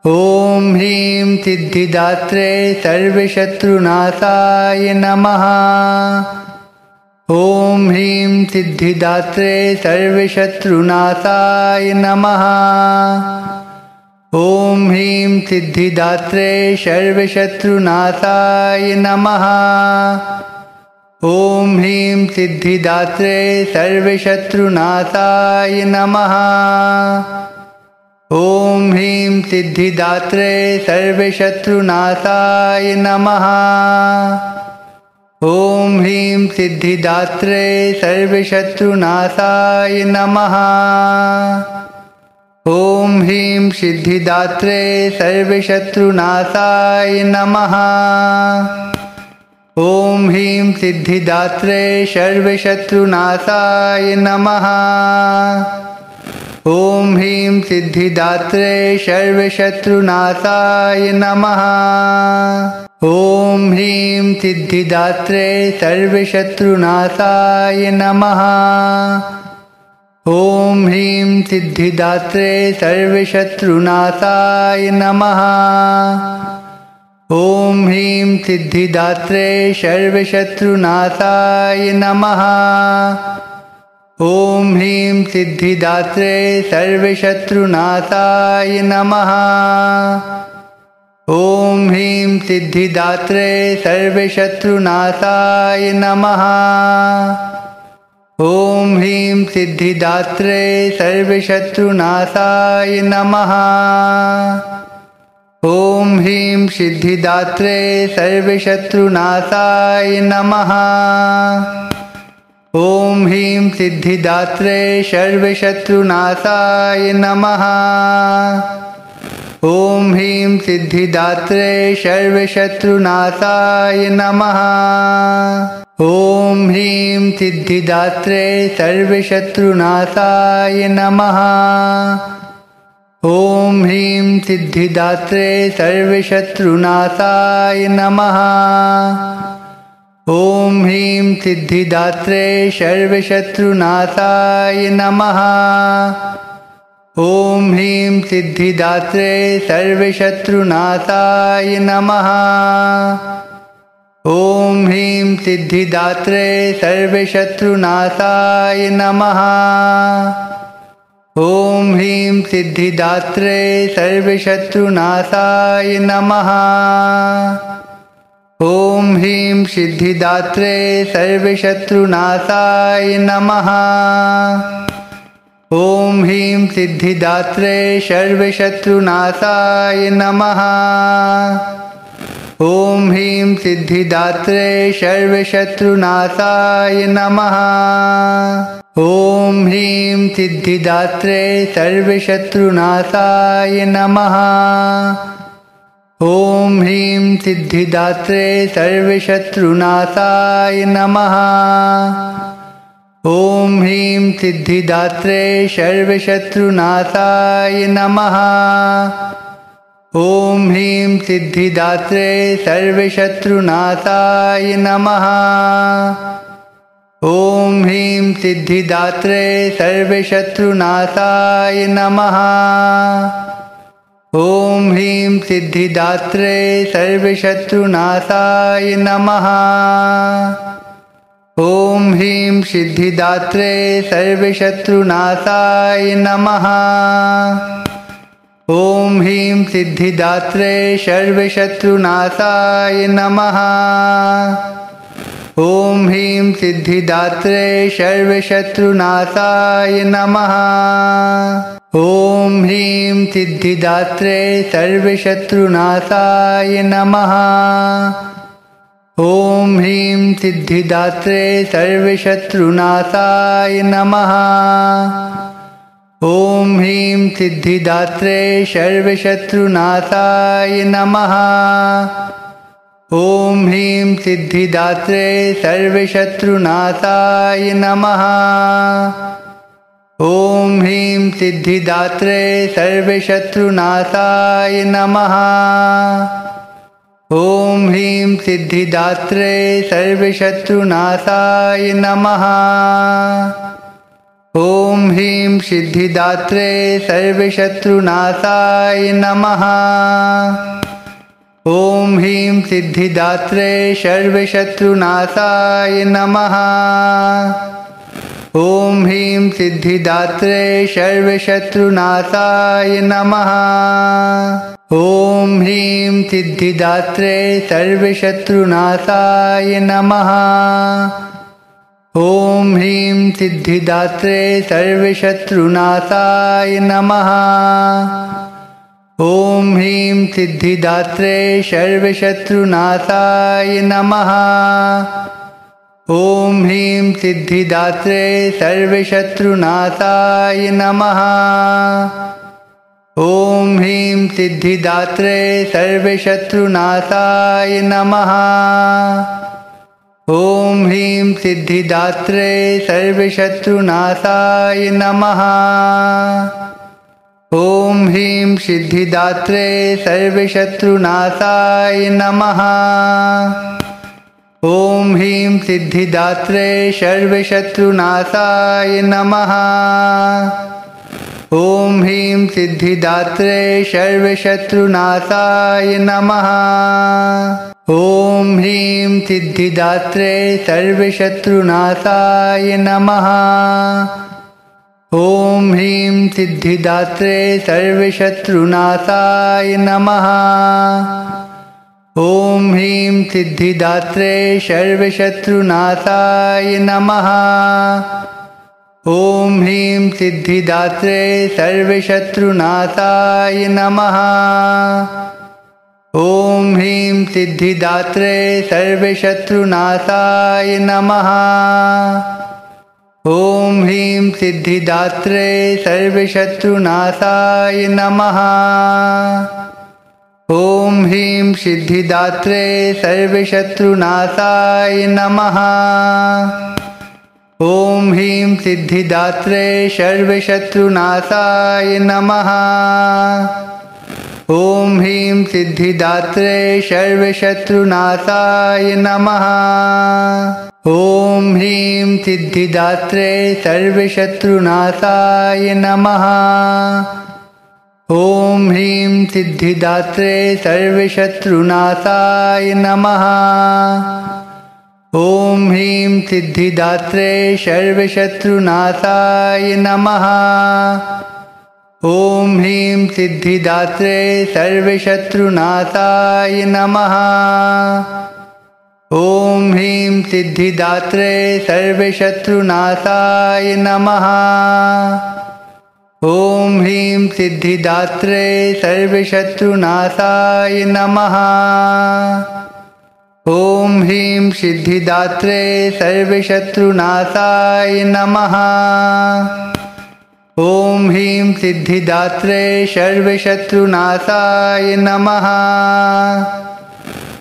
ॐ ह्रीं सिद्धिदात्रे सर्वशत्रुनाशाय नमः। ॐ ह्रीं सिद्धिदात्रे सर्वशत्रुनाशाय नमः। ॐ ह्रीं सिद्धिदात्रे सर्वशत्रुनाशाय नमः। ॐ ह्रीं सिद्धिदात्रे सर्वशत्रुनाशाय नमः। ॐ ह्रीं सिद्धिदात्रे सर्वशत्रुनाशाय नमः। ॐ ह्रीं सिद्धिदात्रे सर्वशत्रुनाशाय नमः। ॐ ह्रीं सिद्धिदात्रे सर्वशत्रुनाशाय नमः। ॐ ह्रीं सिद्धिदात्रे सर्वशत्रुनाशाय नमः। ॐ ह्रीं सिद्धिदात्रे सर्वशत्रुनाशाय नमः। ॐ ह्रीं सिद्धिदात्रे सर्वशत्रुनाशाय नमः। ॐ ह्रीं सिद्धिदात्रे सर्वशत्रुनाशाय नमः। ॐ ह्रीं सिद्धिदात्रे सर्वशत्रुनाशाय नमः। ॐ ह्रीं सिद्धिदात्रे सर्वशत्रुनाशाय नमः। ॐ ह्रीं सिद्धिदात्रे सर्वशत्रुनाशाय नमः। ॐ ह्रीं सिद्धिदात्रे सर्वशत्रुनाशाय नमः। ॐ ह्रीं सिद्धिदात्रे सर्वशत्रुनाशाय नमः। ॐ ह्रीं सिद्धिदात्रे सर्वशत्रुनाशाय नमः। ॐ ह्रीं सिद्धिदात्रे सर्वशत्रुनाशाय नमः। ॐ ह्रीं सिद्धिदात्रे सर्वशत्रुनाशाय नमः। ॐ ह्रीं सिद्धिदात्रे सर्वशत्रुनाशाय नमः। ॐ ह्रीं सिद्धिदात्रे सर्वशत्रुनाशाय नमः। ॐ ह्रीं सिद्धिदात्रे सर्वशत्रुनाशाय नमः। ॐ ह्रीं सिद्धिदात्रे सर्वशत्रुनाशाय नमः। ॐ ह्रीं सिद्धिदात्रे सर्वशत्रुनाशाय नमः। ॐ ह्रीं सिद्धिदात्रे सर्वशत्रुनाशाय नमः। ॐ ह्रीं सिद्धिदात्रे सर्वशत्रुनाशाय नमः। ॐ ह्रीं सिद्धिदात्रे सर्वशत्रुनाशाय नमः। ॐ ह्रीं सिद्धिदात्रे सर्वशत्रुनाशाय नमः। ॐ ह्रीं सिद्धिदात्रे सर्वशत्रुनाशाय नमः। ॐ ह्रीं सिद्धिदात्रे सर्वशत्रुनाशाय नमः। ॐ ह्रीं सिद्धिदात्रे सर्वशत्रुनाशाय नमः। ॐ ह्रीं सिद्धिदात्रे सर्वशत्रुनाशाय नमः। ॐ ह्रीं सिद्धिदात्रे सर्वशत्रुनाशाय नमः। ॐ ह्रीं सिद्धिदात्रे सर्वशत्रुनाशाय नमः। ॐ ह्रीं सिद्धिदात्रे सर्वशत्रुनाशाय नमः। ॐ ह्रीं सिद्धिदात्रे सर्वशत्रुनाशाय नमः। ॐ ह्रीं सिद्धिदात्रे सर्वशत्रुनाशाय नमः। ॐ ह्रीं सिद्धिदात्रे सर्वशत्रुनाशाय नमः। ॐ ह्रीं सिद्धिदात्रे सर्वशत्रुनाशाय नमः। ॐ ह्रीं सिद्धिदात्रे सर्वशत्रुनाशाय नमः। ॐ ह्रीं सिद्धिदात्रे सर्वशत्रुनाशाय नमः। ॐ ह्रीं सिद्धिदात्रे सर्वशत्रुनाशाय नमः। ॐ ह्रीं सिद्धिदात्रे सर्वशत्रुनाशाय नमः। ॐ ह्रीं सिद्धिदात्रे सर्वशत्रुनाशाय नमः। ॐ ह्रीं सिद्धिदात्रे सर्वशत्रुनाशाय नमः। ॐ ह्रीं सिद्धिदात्रे सर्वशत्रुनाशाय नमः। ॐ ह्रीं सिद्धिदात्रे सर्वशत्रुनाशाय नमः। ॐ ह्रीं सिद्धिदात्रे सर्वशत्रुनाशाय नमः। ॐ ह्रीं सिद्धिदात्रे सर्वशत्रुनाशाय नमः। ॐ ह्रीं सिद्धिदात्रे सर्वशत्रुनाशाय नमः। ॐ ह्रीं सिद्धिदात्रे सर्वशत्रुनाशाय नमः। ॐ ह्रीं सिद्धिदात्रे सर्वशत्रुनाशाय नमः। ॐ ह्रीं सिद्धिदात्रे सर्वशत्रुनाशाय नमः। ॐ ह्रीं सिद्धिदात्रे सर्वशत्रुनाशाय नमः। ॐ ह्रीं सिद्धिदात्रे सर्वशत्रुनाशाय नमः। ॐ ह्रीं सिद्धिदात्रे सर्वशत्रुनाशाय नमः। ॐ ह्रीं सिद्धिदात्रे सर्वशत्रुनाशाय नमः। ॐ ह्रीं सिद्धिदात्रे सर्वशत्रुनाशाय नमः। ॐ ह्रीं सिद्धिदात्रे सर्वशत्रुनाशाय नमः। ॐ ह्रीं सिद्धिदात्रे सर्वशत्रुनाशाय नमः। ॐ ह्रीं सिद्धिदात्रे सर्वशत्रुनाशाय नमः। ॐ ह्रीं सिद्धिदात्रे सर्वशत्रुनाशाय नमः। ॐ ह्रीं सिद्धिदात्रे सर्वशत्रुनाशाय नमः। ॐ ह्रीं सिद्धिदात्रे सर्वशत्रुनाशाय नमः। ॐ ह्रीं सिद्धिदात्रे सर्वशत्रुनाशाय नमः। ॐ ह्रीं सिद्धिदात्रे सर्वशत्रुनाशाय नमः। ॐ ह्रीं सिद्धिदात्रे सर्वशत्रुनाशाय नमः। ॐ ह्रीं सिद्धिदात्रे सर्वशत्रुनाशाय नमः। ॐ ह्रीं सिद्धिदात्रे सर्वशत्रुनाशाय नमः। ॐ ह्रीं सिद्धिदात्रे सर्वशत्रुनाशाय नमः। ॐ ह्रीं सिद्धिदात्रे सर्वशत्रुनाशाय नमः।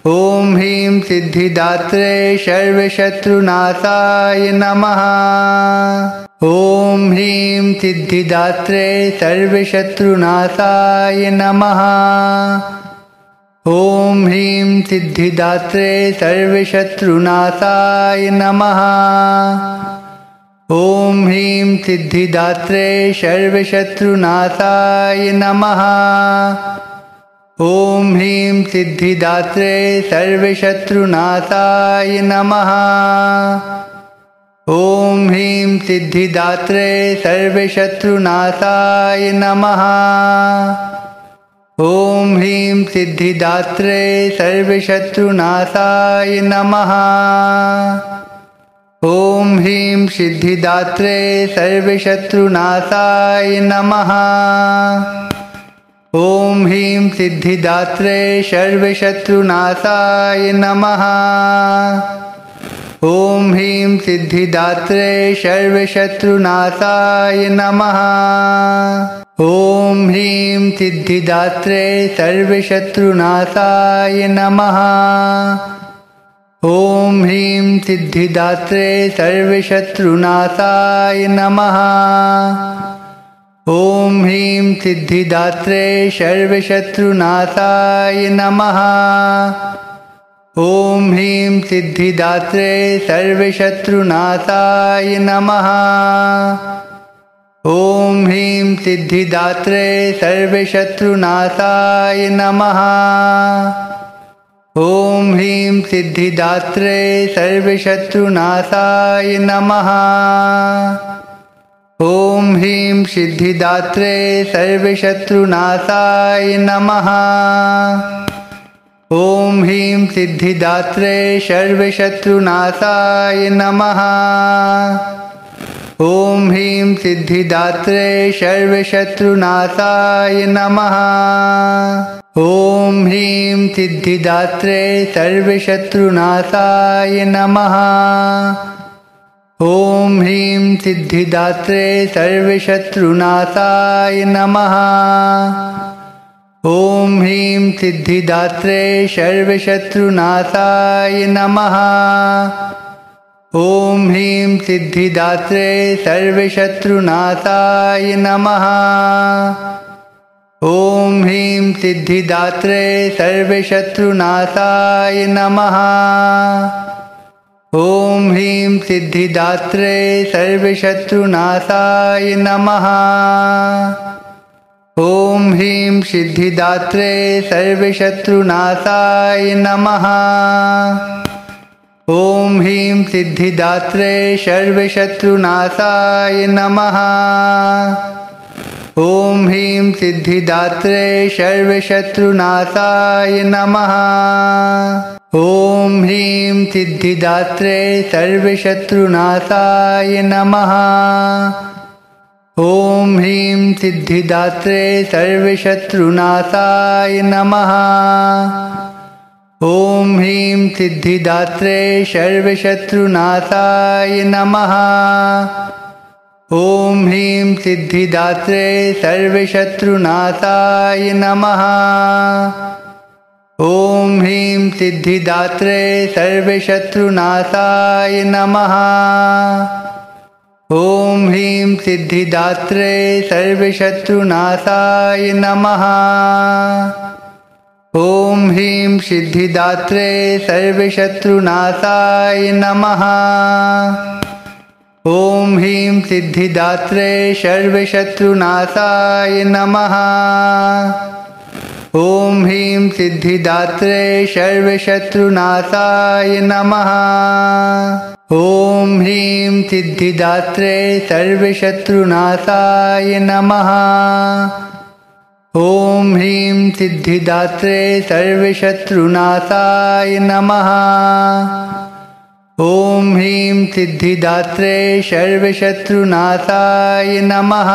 ॐ ह्रीं सिद्धिदात्रे सर्वशत्रुनाशाय नमः। ॐ ह्रीं सिद्धिदात्रे सर्वशत्रुनाशाय नमः। ॐ ह्रीं सिद्धिदात्रे सर्वशत्रुनाशाय नमः। ॐ ह्रीं सिद्धिदात्रे सर्वशत्रुनाशाय नमः। ॐ ह्रीं सिद्धिदात्रे सर्वशत्रुनाशाय नमः। ॐ ह्रीं सिद्धिदात्रे सर्वशत्रुनाशाय नमः। ॐ ह्रीं सिद्धिदात्रे सर्वशत्रुनाशाय नमः। ॐ ह्रीं सिद्धिदात्रे सर्वशत्रुनाशाय नमः। ॐ ह्रीं सिद्धिदात्रे सर्वशत्रुनाशाय नमः। ॐ ह्रीं सिद्धिदात्रे सर्वशत्रुनाशाय नमः। ॐ ह्रीं सिद्धिदात्रे सर्वशत्रुनाशाय नमः। ॐ ह्रीं सिद्धिदात्रे सर्वशत्रुनाशाय नमः। ॐ ह्रीं सिद्धिदात्रे सर्वशत्रुनाशाय नमः। ॐ ह्रीं सिद्धिदात्रे सर्वशत्रुनाशाय नमः। ॐ ह्रीं सिद्धिदात्रे सर्वशत्रुनाशाय नमः। ॐ ह्रीं सिद्धिदात्रे सर्वशत्रुनाशाय नमः। ॐ ह्रीं सिद्धिदात्रे सर्वशत्रुनाशाय नमः। ॐ ह्रीं सिद्धिदात्रे सर्वशत्रुनाशाय नमः। ॐ ह्रीं सिद्धिदात्रे सर्वशत्रुनाशाय नमः। ॐ ह्रीं सिद्धिदात्रे सर्वशत्रुनाशाय नमः। ॐ ह्रीं सिद्धिदात्रे सर्वशत्रुनाशाय नमः। ॐ ह्रीं सिद्धिदात्रे सर्वशत्रुनाशाय नमः। ॐ ह्रीं सिद्धिदात्रे सर्वशत्रुनाशाय नमः। ॐ ह्रीं सिद्धिदात्रे सर्वशत्रुनाशाय नमः। ॐ ह्रीं सिद्धिदात्रे सर्वशत्रुनाशाय नमः। ॐ ह्रीं सिद्धिदात्रे सर्वशत्रुनाशाय नमः। ॐ ह्रीं सिद्धिदात्रे सर्वशत्रुनाशाय नमः। ॐ ह्रीं सिद्धिदात्रे सर्वशत्रुनाशाय नमः। ॐ ह्रीं सिद्धिदात्रे सर्वशत्रुनाशाय नमः। ॐ ह्रीं सिद्धिदात्रे सर्वशत्रुनाशाय नमः। ॐ ह्रीं सिद्धिदात्रे सर्वशत्रुनाशाय नमः। ॐ ह्रीं सिद्धिदात्रे सर्वशत्रुनाशाय नमः। ॐ ह्रीं सिद्धिदात्रे सर्वशत्रुनाशाय नमः। ॐ ह्रीं सिद्धिदात्रे सर्वशत्रुनाशाय नमः। ॐ ह्रीं सिद्धिदात्रे सर्वशत्रुनाशाय नमः। ॐ ह्रीं सिद्धिदात्रे सर्वशत्रुनाशाय नमः। ॐ ह्रीं सिद्धिदात्रे सर्वशत्रुनाशाय नमः। ॐ ह्रीं सिद्धिदात्रे सर्वशत्रुनाशाय नमः। ॐ ह्रीं सिद्धिदात्रे सर्वशत्रुनाशाय नमः। ॐ ह्रीं सिद्धिदात्रे सर्वशत्रुनाशाय नमः।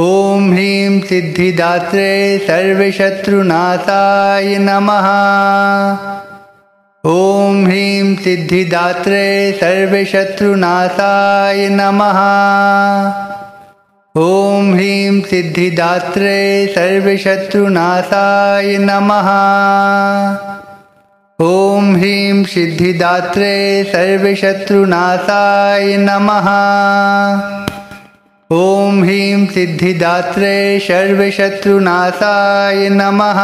ॐ ह्रीं सिद्धिदात्रे सर्वशत्रुनाशाय नमः। ॐ ह्रीं सिद्धिदात्रे सर्वशत्रुनाशाय नमः। ॐ ह्रीं सिद्धिदात्रे सर्वशत्रुनाशाय नमः। ॐ ह्रीं सिद्धिदात्रे सर्वशत्रुनाशाय नमः।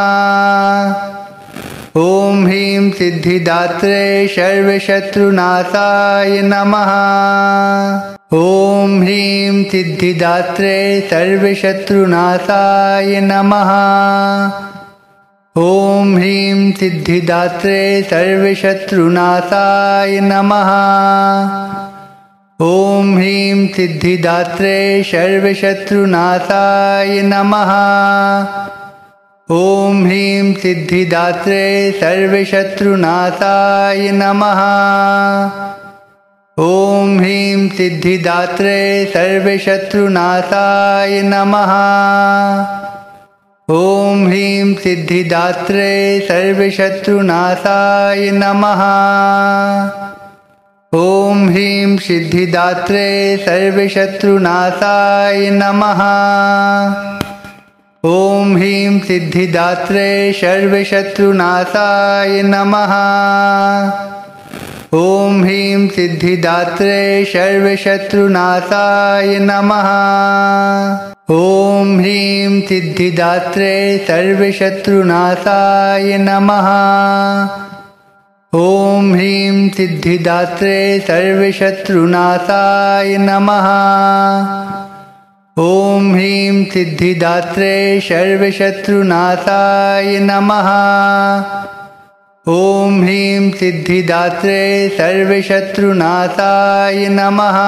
ॐ ह्रीं सिद्धिदात्रे सर्वशत्रुनाशाय नमः। ॐ ह्रीं सिद्धिदात्रे सर्वशत्रुनाशाय नमः। ॐ ह्रीं सिद्धिदात्रे सर्वशत्रुनाशाय नमः। ॐ ह्रीं सिद्धिदात्रे सर्वशत्रुनाशाय नमः। ॐ ह्रीं सिद्धिदात्रे सर्वशत्रुनाशाय नमः। ॐ ह्रीं सिद्धिदात्रे सर्वशत्रुनाशाय नमः। ॐ ह्रीं सिद्धिदात्रे सर्वशत्रुनाशाय नमः। ॐ ह्रीं सिद्धिदात्रे सर्वशत्रुनाशाय नमः। ॐ ह्रीं सिद्धिदात्रे सर्वशत्रुनाशाय नमः। ॐ ह्रीं सिद्धिदात्रे सर्वशत्रुनाशाय नमः। ॐ ह्रीं सिद्धिदात्रे सर्वशत्रुनाशाय नमः। ॐ ह्रीं सिद्धिदात्रे सर्वशत्रुनाशाय नमः। ॐ ह्रीं सिद्धिदात्रे सर्वशत्रुनाशाय नमः। ॐ ह्रीं सिद्धिदात्रे सर्वशत्रुनाशाय नमः। ॐ ह्रीं सिद्धिदात्रे सर्वशत्रुनाशाय नमः।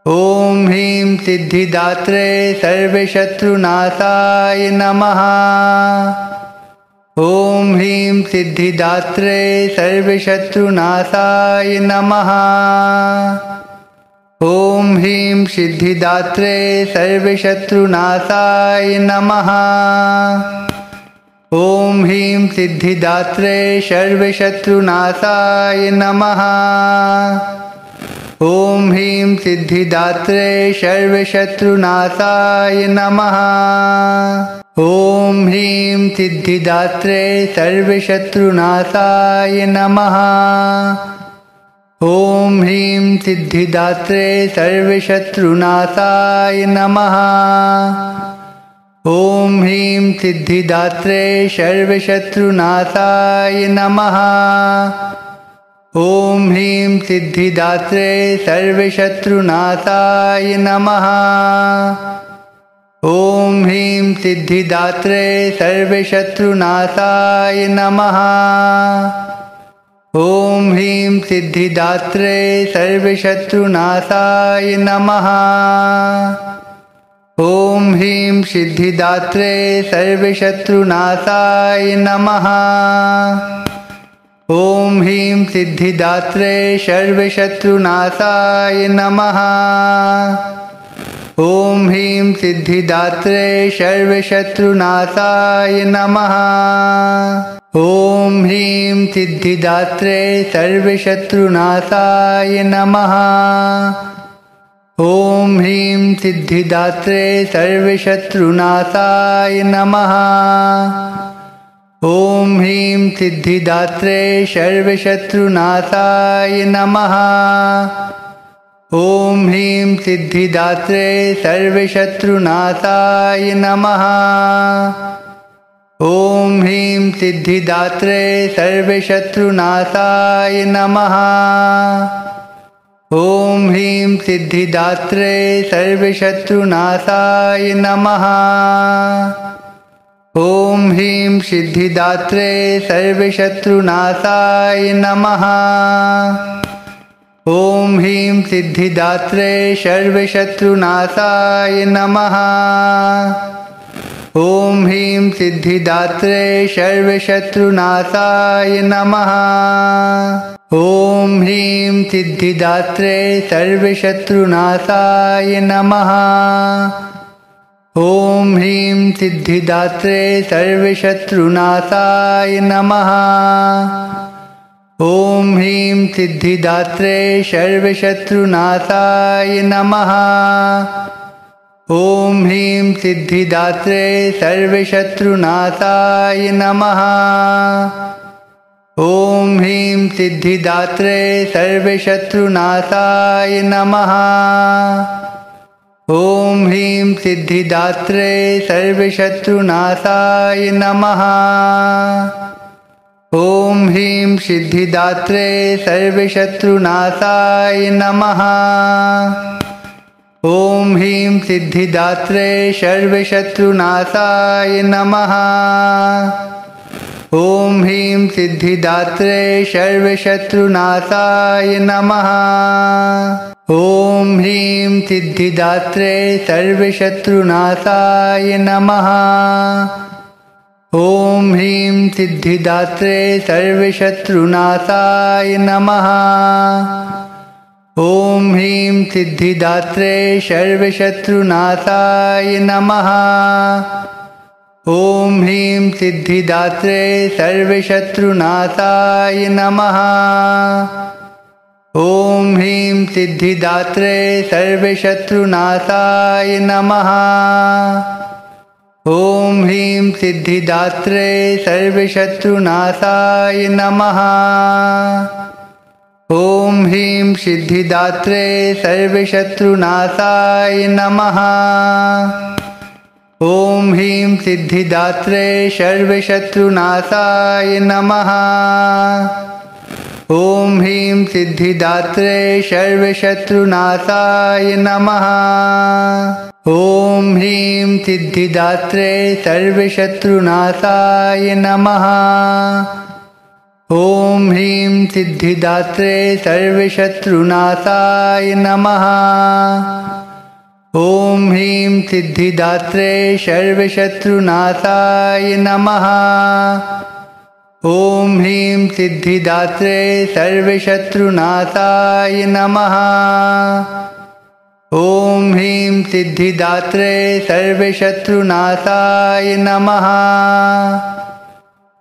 ॐ ह्रीं सिद्धिदात्रे सर्वशत्रुनाशाय नमः। ॐ ह्रीं सिद्धिदात्रे सर्वशत्रुनाशाय नमः। ॐ ह्रीं सिद्धिदात्रे सर्वशत्रुनाशाय नमः। ॐ ह्रीं सिद्धिदात्रे सर्वशत्रुनाशाय नमः। ॐ ह्रीं सिद्धिदात्रे सर्वशत्रुनाशाय नमः। ॐ ह्रीं सिद्धिदात्रे सर्वशत्रुनाशाय नमः। ॐ ह्रीं सिद्धिदात्रे सर्वशत्रुनाशाय नमः। ॐ ह्रीं सिद्धिदात्रे सर्वशत्रुनाशाय नमः। ॐ ह्रीं सिद्धिदात्रे सर्वशत्रुनाशाय नमः। ॐ ह्रीं सिद्धिदात्रे सर्वशत्रुनाशाय नमः। ॐ ह्रीं सिद्धिदात्रे सर्वशत्रुनाशाय नमः। ॐ ह्रीं सिद्धिदात्रे सर्वशत्रुनाशाय नमः। ॐ ह्रीं सिद्धिदात्रे सर्वशत्रुनाशाय नमः। ॐ ह्रीं सिद्धिदात्रे सर्वशत्रुनाशाय नमः। ॐ ह्रीं सिद्धिदात्रे सर्वशत्रुनाशाय नमः। ॐ ह्रीं सिद्धिदात्रे सर्वशत्रुनाशाय नमः। ॐ ह्रीं सिद्धिदात्रे सर्वशत्रुनाशाय नमः। ॐ ह्रीं सिद्धिदात्रे सर्वशत्रुनाशाय नमः। ॐ ह्रीं सिद्धिदात्रे सर्वशत्रुनाशाय नमः। ॐ ह्रीं सिद्धिदात्रे सर्वशत्रुनाशाय नमः। ॐ ह्रीं सिद्धिदात्रे सर्वशत्रुनाशाय नमः। ॐ ह्रीं सिद्धिदात्रे सर्वशत्रुनाशाय नमः। ॐ ह्रीं सिद्धिदात्रे सर्वशत्रुनाशाय नमः। ॐ ह्रीं सिद्धिदात्रे सर्वशत्रुनाशाय नमः। ॐ ह्रीं सिद्धिदात्रे सर्वशत्रुनाशाय नमः। ॐ ह्रीं सिद्धिदात्रे सर्वशत्रुनाशाय नमः। ॐ ह्रीं सिद्धिदात्रे सर्वशत्रुनाशाय नमः। ॐ ह्रीं सिद्धिदात्रे सर्वशत्रुनाशाय नमः। ॐ ह्रीं सिद्धिदात्रे सर्वशत्रुनाशाय नमः। ॐ ह्रीं सिद्धिदात्रे सर्वशत्रुनाशाय नमः। ॐ ह्रीं सिद्धिदात्रे सर्वशत्रुनाशाय नमः। ॐ ह्रीं सिद्धिदात्रे सर्वशत्रुनाशाय नमः। ॐ ह्रीं सिद्धिदात्रे सर्वशत्रुनाशाय नमः। ॐ ह्रीं सिद्धिदात्रे सर्वशत्रुनाशाय नमः। ॐ ह्रीं सिद्धिदात्रे सर्वशत्रुनाशाय नमः। ॐ ह्रीं सिद्धिदात्रे सर्वशत्रुनाशाय नमः। ॐ ह्रीं सिद्धिदात्रे सर्वशत्रुनाशाय नमः। ॐ ह्रीं सिद्धिदात्रे सर्वशत्रुनाशाय नमः। ॐ ह्रीं सिद्धिदात्रे सर्वशत्रुनाशाय नमः। ॐ ह्रीं सिद्धिदात्रे सर्वशत्रुनाशाय नमः। ॐ ह्रीं सिद्धिदात्रे सर्वशत्रुनाशाय नमः। ॐ ह्रीं सिद्धिदात्रे सर्वशत्रुनाशाय नमः। ॐ ह्रीं सिद्धिदात्रे सर्वशत्रुनाशाय नमः। ॐ ह्रीं सिद्धिदात्रे सर्वशत्रुनाशाय नमः। ॐ ह्रीं सिद्धिदात्रे सर्वशत्रुनाशाय नमः। ॐ ह्रीं सिद्धिदात्रे सर्वशत्रुनाशाय नमः।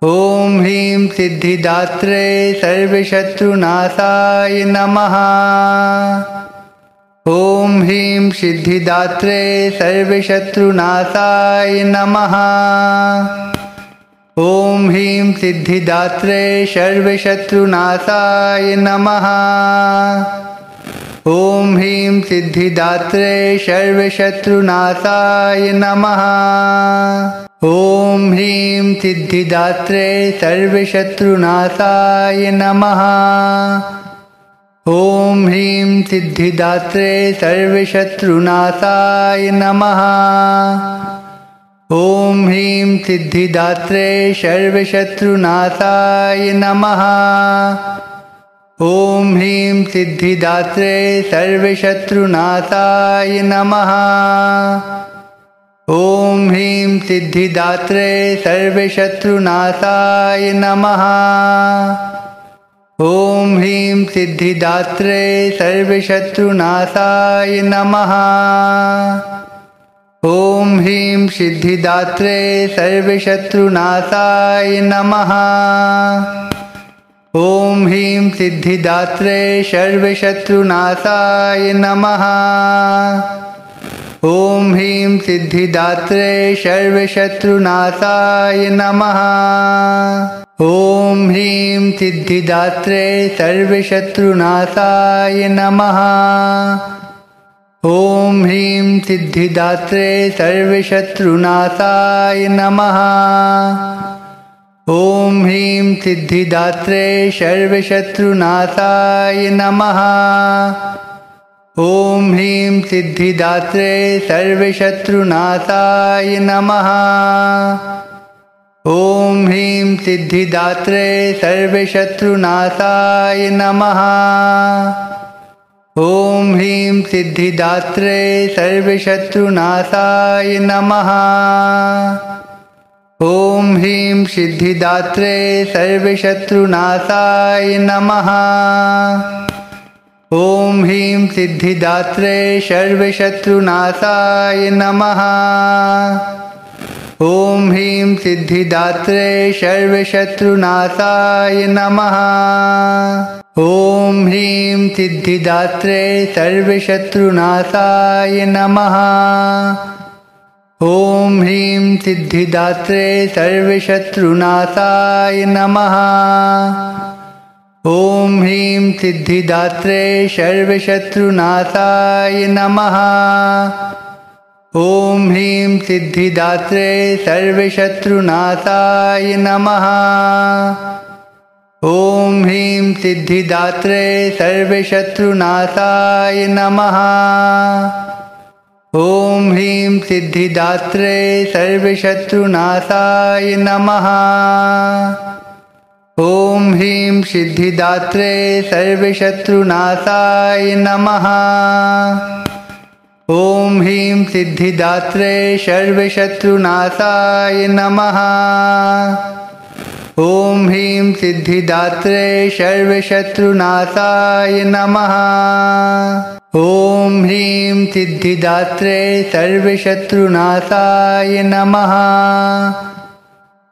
ॐ ह्रीं सिद्धिदात्रे सर्वशत्रुनाशाय नमः। ॐ ह्रीं सिद्धिदात्रे सर्वशत्रुनाशाय नमः। ॐ ह्रीं सिद्धिदात्रे सर्वशत्रुनाशाय नमः। ॐ ह्रीं सिद्धिदात्रे सर्वशत्रुनाशाय नमः। ॐ ह्रीं सिद्धिदात्रे सर्वशत्रुनाशाय नमः। ॐ ह्रीं सिद्धिदात्रे सर्वशत्रुनाशाय नमः। ॐ ह्रीं सिद्धिदात्रे सर्वशत्रुनाशाय नमः। ॐ ह्रीं सिद्धिदात्रे सर्वशत्रुनाशाय नमः। ॐ ह्रीं सिद्धिदात्रे सर्वशत्रुनाशाय नमः। ॐ ह्रीं सिद्धिदात्रे सर्वशत्रुनाशाय नमः। ॐ ह्रीं सिद्धिदात्रे सर्वशत्रुनाशाय नमः। ॐ ह्रीं सिद्धिदात्रे सर्वशत्रुनाशाय नमः। ॐ ह्रीं सिद्धिदात्रे सर्वशत्रुनाशाय नमः। ॐ ह्रीं सिद्धिदात्रे सर्वशत्रुनाशाय नमः। ॐ ह्रीं सिद्धिदात्रे सर्वशत्रुनाशाय नमः। ॐ ह्रीं सिद्धिदात्रे सर्वशत्रुनाशाय नमः। ॐ ह्रीं सिद्धिदात्रे सर्वशत्रुनाशाय नमः। ॐ ह्रीं सिद्धिदात्रे सर्वशत्रुनाशाय नमः। ॐ ह्रीं सिद्धिदात्रे सर्वशत्रुनाशाय नमः। ॐ ह्रीं सिद्धिदात्रे सर्वशत्रुनाशाय नमः। ॐ ह्रीं सिद्धिदात्रे सर्वशत्रुनाशाय नमः। ॐ ह्रीं सिद्धिदात्रे सर्वशत्रुनाशाय नमः। ॐ ह्रीं सिद्धिदात्रे सर्वशत्रुनाशाय नमः। ॐ ह्रीं सिद्धिदात्रे सर्वशत्रुनाशाय नमः। ॐ ह्रीं सिद्धिदात्रे सर्वशत्रुनाशाय नमः। ॐ ह्रीं सिद्धिदात्रे सर्वशत्रुनाशाय नमः। ॐ ह्रीं सिद्धिदात्रे सर्वशत्रुनाशाय नमः। ॐ ह्रीं सिद्धिदात्रे सर्वशत्रुनाशाय नमः। ॐ ह्रीं सिद्धिदात्रे सर्वशत्रुनाशाय नमः। ॐ ह्रीं सिद्धिदात्रे सर्वशत्रुनाशाय नमः। ॐ ह्रीं सिद्धिदात्रे सर्वशत्रुनाशाय नमः। ॐ ह्रीं सिद्धिदात्रे सर्वशत्रुनाशाय नमः।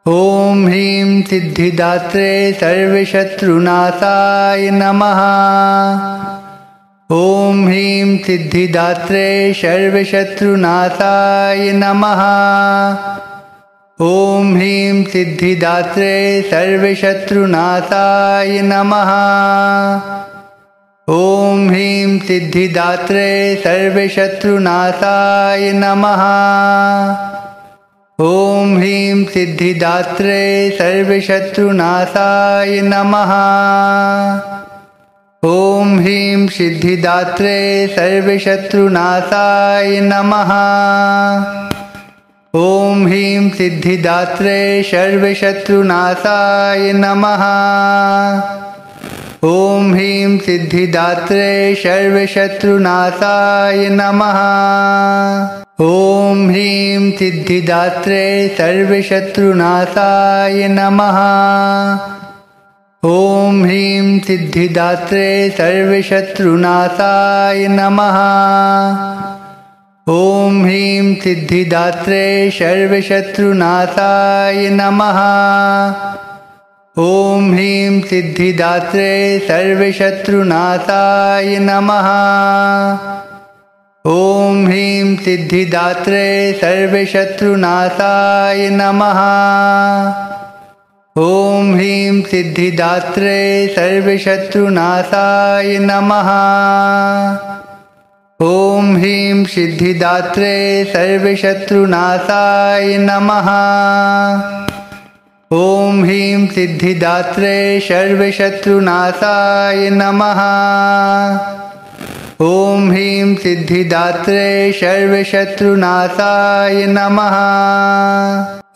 ॐ ह्रीं सिद्धिदात्रे सर्वशत्रुनाशाय नमः। ॐ ह्रीं सिद्धिदात्रे सर्वशत्रुनाशाय नमः। ॐ ह्रीं सिद्धिदात्रे सर्वशत्रुनाशाय नमः। ॐ ह्रीं सिद्धिदात्रे सर्वशत्रुनाशाय नमः। ॐ ह्रीं सिद्धिदात्रे सर्वशत्रुनाशाय नमः। ॐ ह्रीं सिद्धिदात्रे सर्वशत्रुनाशाय नमः। ॐ ह्रीं सिद्धिदात्रे सर्वशत्रुनाशाय नमः। ॐ ह्रीं सिद्धिदात्रे सर्वशत्रुनाशाय नमः। ॐ ह्रीं सिद्धिदात्रे सर्वशत्रुनाशाय नमः। ॐ ह्रीं सिद्धिदात्रे सर्वशत्रुनाशाय नमः। ॐ ह्रीं सिद्धिदात्रे सर्वशत्रुनाशाय नमः। ॐ ह्रीं सिद्धिदात्रे सर्वशत्रुनाशाय नमः। ॐ ह्रीं सिद्धिदात्रे सर्वशत्रुनाशाय नमः। ॐ ह्रीं सिद्धिदात्रे सर्वशत्रुनाशाय नमः। ॐ ह्रीं सिद्धिदात्रे सर्वशत्रुनाशाय नमः। ॐ ह्रीं सिद्धिदात्रे सर्वशत्रुनाशाय नमः। ॐ ह्रीं सिद्धिदात्रे सर्वशत्रुनाशाय नमः।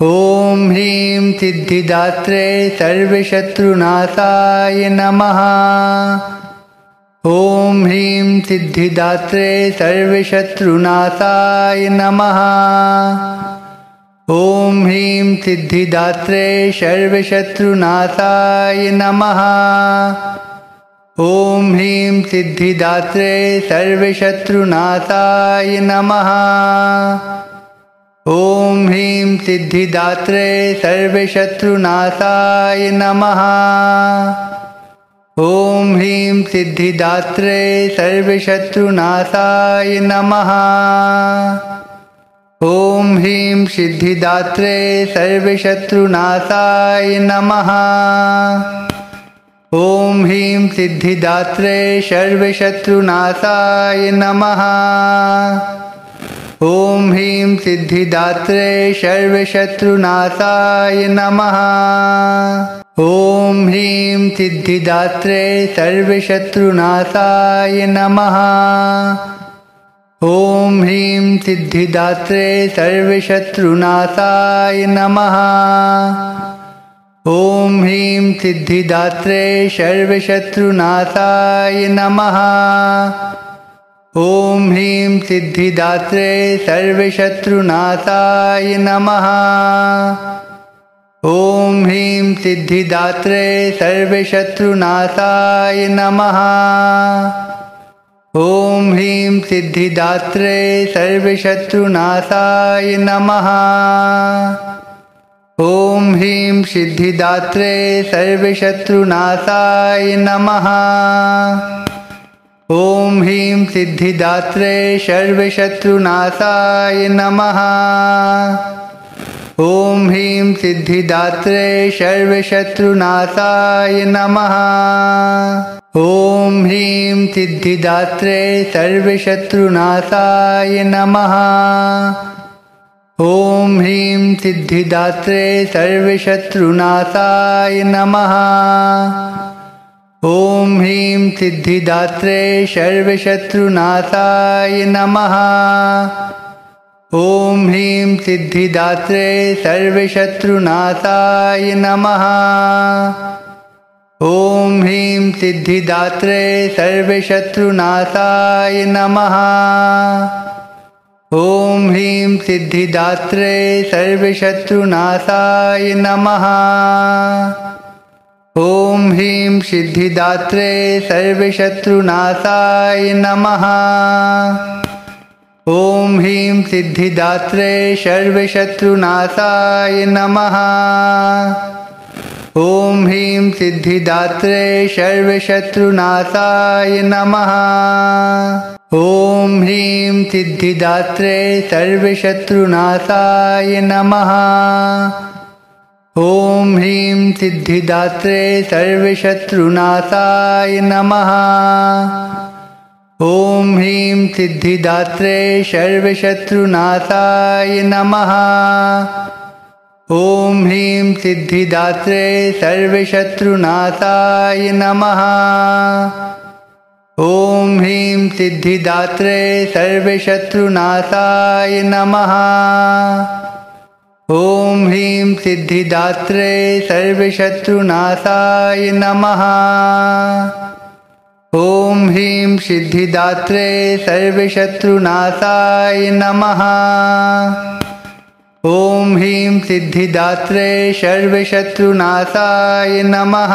ॐ ह्रीं सिद्धिदात्रे सर्वशत्रुनाशाय नमः। ॐ ह्रीं सिद्धिदात्रे सर्वशत्रुनाशाय नमः। ॐ ह्रीं सिद्धिदात्रे सर्वशत्रुनाशाय नमः। ॐ ह्रीं सिद्धिदात्रे सर्वशत्रुनाशाय नमः। ॐ ह्रीं सिद्धिदात्रे सर्वशत्रुनाशाय नमः। ॐ ह्रीं सिद्धिदात्रे सर्वशत्रुनाशाय नमः। ॐ ह्रीं सिद्धिदात्रे सर्वशत्रुनाशाय नमः। ॐ ह्रीं सिद्धिदात्रे सर्वशत्रुनाशाय नमः। ॐ ह्रीं सिद्धिदात्रे सर्वशत्रुनाशाय नमः। ॐ ह्रीं सिद्धिदात्रे सर्वशत्रुनाशाय नमः। ॐ ह्रीं सिद्धिदात्रे सर्वशत्रुनाशाय नमः। ॐ ह्रीं सिद्धिदात्रे सर्वशत्रुनाशाय नमः। ॐ ह्रीं सिद्धिदात्रे सर्वशत्रुनाशाय नमः। ॐ ह्रीं सिद्धिदात्रे सर्वशत्रुनाशाय नमः। ॐ ह्रीं सिद्धिदात्रे सर्वशत्रुनाशाय नमः। ॐ ह्रीं सिद्धिदात्रे सर्वशत्रुनाशाय नमः। ॐ ह्रीं सिद्धिदात्रे सर्वशत्रुनाशाय नमः। ॐ ह्रीं सिद्धिदात्रे सर्वशत्रुनाशाय नमः। ॐ ह्रीं सिद्धिदात्रे सर्वशत्रुनाशाय नमः। ॐ ह्रीं सिद्धिदात्रे सर्वशत्रुनाशाय नमः। ॐ ह्रीं सिद्धिदात्रे सर्वशत्रुनाशाय नमः। ॐ ह्रीं सिद्धिदात्रे सर्वशत्रुनाशाय नमः। ॐ ह्रीं सिद्धिदात्रे सर्वशत्रुनाशाय नमः। ॐ ह्रीं सिद्धिदात्रे सर्वशत्रुनाशाय नमः। ॐ ह्रीं सिद्धिदात्रे सर्वशत्रुनाशाय नमः। ॐ ह्रीं सिद्धिदात्रे सर्वशत्रुनाशाय नमः। ॐ ह्रीं सिद्धिदात्रे सर्वशत्रुनाशाय नमः। ॐ ह्रीं सिद्धिदात्रे सर्वशत्रुनाशाय नमः। ॐ ह्रीं सिद्धिदात्रे सर्वशत्रुनाशाय नमः। ॐ ह्रीं सिद्धिदात्रे सर्वशत्रुनाशाय नमः। ॐ ह्रीं सिद्धिदात्रे सर्वशत्रुनाशाय नमः। ॐ ह्रीं सिद्धिदात्रे सर्वशत्रुनाशाय नमः। ॐ ह्रीं सिद्धिदात्रे सर्वशत्रुनाशाय नमः। ॐ ह्रीं सिद्धिदात्रे सर्वशत्रुनाशाय नमः। ॐ ह्रीं सिद्धिदात्रे सर्वशत्रुनाशाय नमः।